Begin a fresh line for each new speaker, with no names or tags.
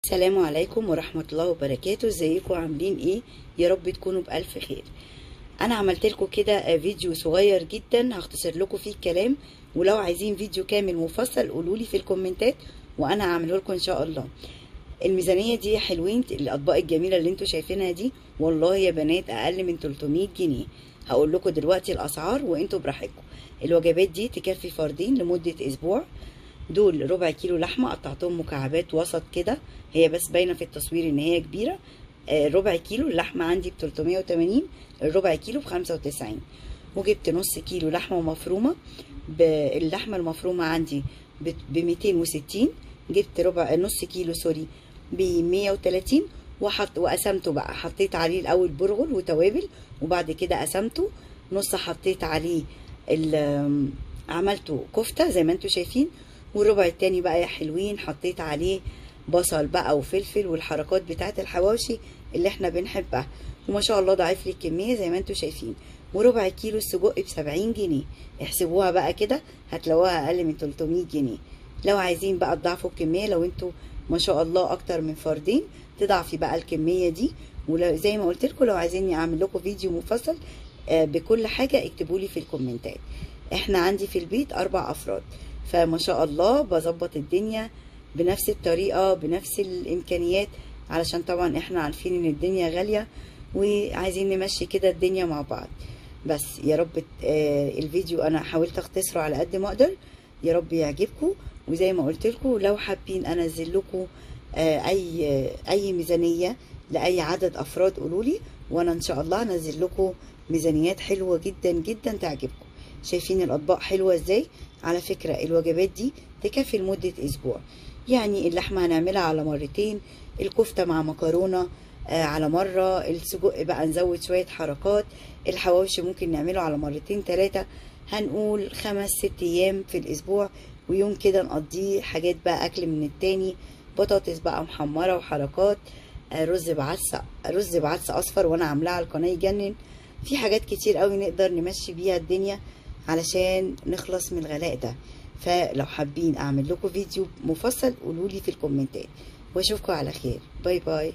السلام عليكم ورحمة الله وبركاته. ازيكم عاملين ايه؟ يا رب تكونوا بألف خير. انا عملت لكم كده فيديو صغير جدا هختصر لكم فيه الكلام، ولو عايزين فيديو كامل مفصل قولوا لي في الكومنتات وانا هعمله لكم ان شاء الله. الميزانية دي حلوين، الاطباق الجميلة اللي انتوا شايفينها دي والله يا بنات اقل من 300 جنيه. هقول لكم دلوقتي الاسعار وانتوا براحتكم. الوجبات دي تكفي فردين لمدة اسبوع. دول ربع كيلو لحمه قطعتهم مكعبات وسط كده، هي بس باينه في التصوير ان هي كبيره. ربع كيلو اللحمه عندي ب 380، الربع كيلو ب 95. وجبت نص كيلو لحمه مفرومه، اللحمه المفرومه عندي ب 260. جبت نص كيلو سوري ب 130، وقسمته بقى، حطيت عليه الاول برغل وتوابل وبعد كده قسمته نص، حطيت عليه عملته كفته زي ما انتوا شايفين، والربع التاني بقى يا حلوين حطيت عليه بصل بقى وفلفل والحركات بتاعت الحواوشي اللي احنا بنحبها، وما شاء الله ضاعف لي الكميه زي ما انتوا شايفين. وربع كيلو السجق ب70 جنيه، احسبوها بقى كده هتلاقوها اقل من 300 جنيه. لو عايزين بقى تضاعفوا الكميه، لو انتوا ما شاء الله اكتر من فردين تضاعفي بقى الكميه دي. وزي ما قلت لكم لو عايزيني اعمل لكم فيديو مفصل بكل حاجه اكتبوا لي في الكومنتات. احنا عندي في البيت 4 افراد، فما شاء الله بظبط الدنيا بنفس الطريقة بنفس الامكانيات، علشان طبعا احنا عارفين ان الدنيا غالية وعايزين نمشي كده الدنيا مع بعض. بس يا رب الفيديو انا حاولت اختصره على قد ما اقدر، يا رب يعجبكم. وزي ما قلت لكم لو حابين انزل لكم اي ميزانية لاي عدد افراد قولوا لي، وانا ان شاء الله انزل لكم ميزانيات حلوة جدا جدا تعجبكم. شايفين الاطباق حلوة ازاي؟ على فكرة الوجبات دي تكفي لمدة اسبوع، يعني اللحمة هنعملها على مرتين، الكفتة مع مكرونة على مرة، السجق بقى نزود شوية حركات، الحواوشي ممكن نعمله على مرتين 3، هنقول 5-6 ايام في الاسبوع، ويوم كده نقضيه حاجات بقى اكل من التاني، بطاطس بقى محمرة وحركات، رز بعدس اصفر وانا عاملاه على القناة يجنن. في حاجات كتير قوي نقدر نمشي بيها الدنيا علشان نخلص من الغلاء ده. فلو حابين اعمل لكم فيديو مفصل قولولي في الكومنتات، واشوفكم على خير. باي باي.